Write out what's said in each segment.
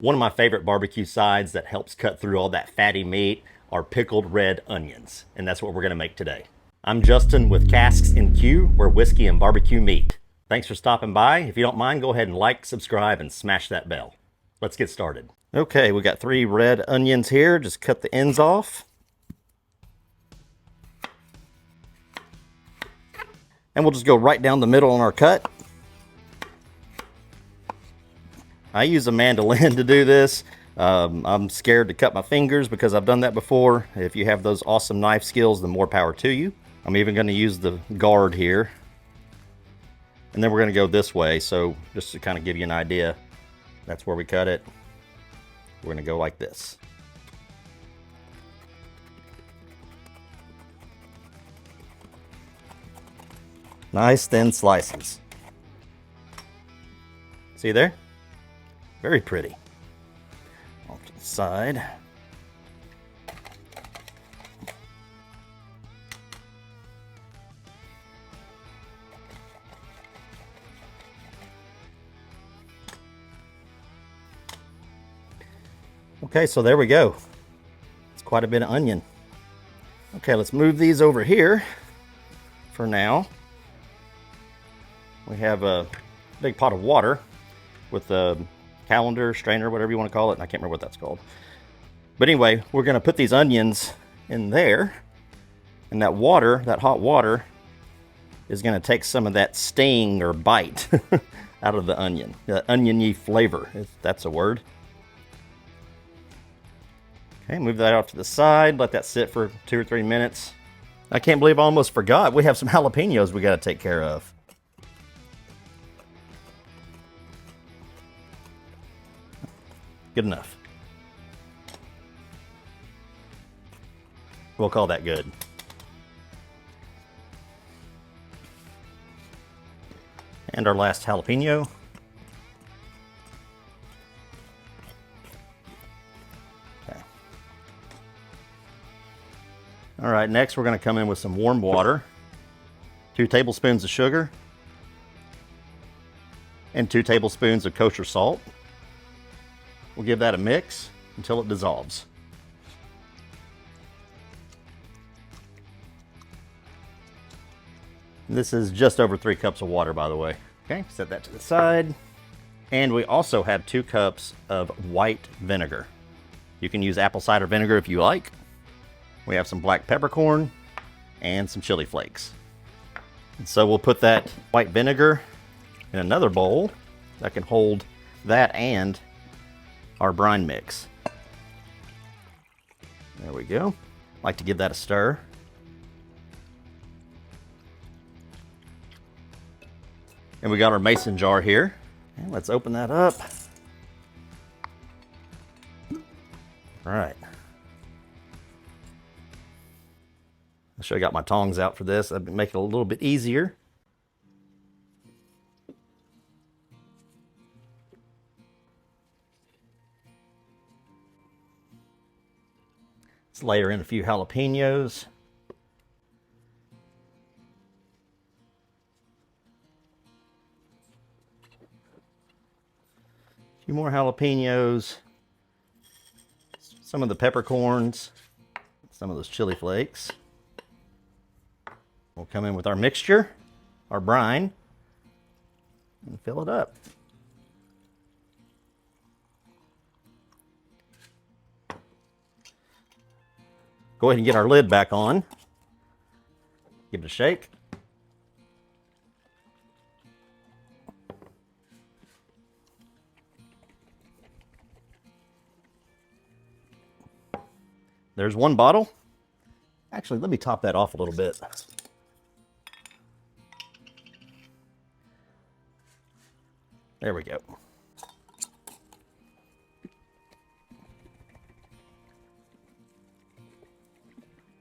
One of my favorite barbecue sides that helps cut through all that fatty meat are pickled red onions, and that's what we're gonna make today. I'm Justin with Casks-n-Que, where whiskey and barbecue meet. Thanks for stopping by. If you don't mind, go ahead and like, subscribe, and smash that bell. Let's get started. Okay, we got 3 red onions here. Just cut the ends off. And we'll just go right down the middle on our cut. I use a mandolin to do this. I'm scared to cut my fingers because I've done that before. If you have those awesome knife skills, then more power to you. I'm even going to use the guard here. And then we're going to go this way, so just to kind of give you an idea, that's where we cut it. We're going to go like this. Nice thin slices. See there? Very pretty. Off to the side. Okay, so there we go. It's quite a bit of onion. Okay, let's move these over here for now. We have a big pot of water with a calendar, strainer, whatever you want to call it. And I can't remember what that's called. But anyway, we're going to put these onions in there. And that water, that hot water, is going to take some of that sting or bite out of the onion. The oniony flavor, if that's a word. Okay, move that off to the side. Let that sit for 2 or 3 minutes. I can't believe I almost forgot. We have some jalapenos we got to take care of. Good enough. We'll call that good. And our last jalapeno. Okay. All right, next we're going to come in with some warm water, 2 tablespoons of sugar, and 2 tablespoons of kosher salt. We'll give that a mix until it dissolves. This is just over 3 cups of water, by the way. Okay, set that to the side. And we also have 2 cups of white vinegar. You can use apple cider vinegar if you like. We have some black peppercorn and some chili flakes. And so we'll put that white vinegar in another bowl that can hold that and our brine mix. There we go. Like to give that a stir. And we got our mason jar here. And let's open that up. All right. I should have got my tongs out for this. That'd make it a little bit easier. Let's layer in a few jalapenos. A few more jalapenos. Some of the peppercorns. Some of those chili flakes. We'll come in with our mixture, our brine, and fill it up. Go ahead and get our lid back on. Give it a shake. There's 1 bottle. Actually, let me top that off a little bit. There we go.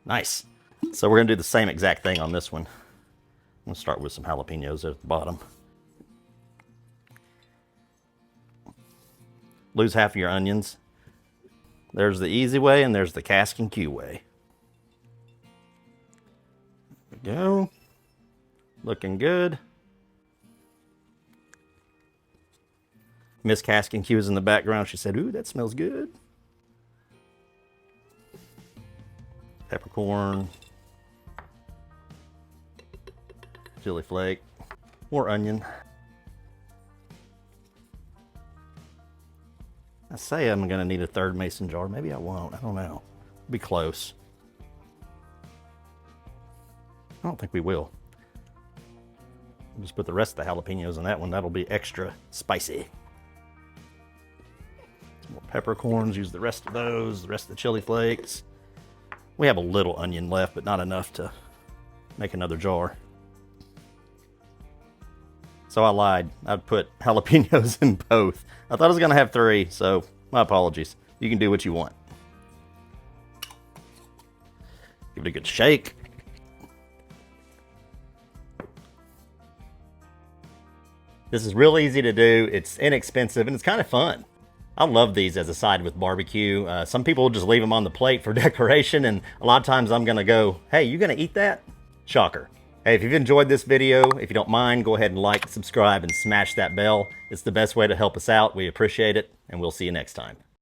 Nice. So we're going to do the same exact thing on this one. I'm going to start with some jalapenos at the bottom. Lose half of your onions. There's the easy way and there's the Casks-n-Que way. There we go. Looking good. Miss Casks-n-Que was in the background. She said, ooh, that smells good. Peppercorn. Chili flake. More onion. I say I'm going to need a third mason jar. Maybe I won't. I don't know. Be close. I don't think we will. We'll just put the rest of the jalapenos in that one. That'll be extra spicy. Some more peppercorns. Use the rest of those. The rest of the chili flakes. We have a little onion left, but not enough to make another jar. So I lied. I'd put jalapenos in both. I thought I was going to have 3, so my apologies. You can do what you want. Give it a good shake. This is real easy to do. It's inexpensive and it's kind of fun. I love these as a side with barbecue. Some people just leave them on the plate for decoration, and a lot of times I'm gonna go, hey, you gonna eat that? Shocker. Hey, if you've enjoyed this video, if you don't mind, go ahead and like, subscribe, and smash that bell. It's the best way to help us out. We appreciate it, and we'll see you next time.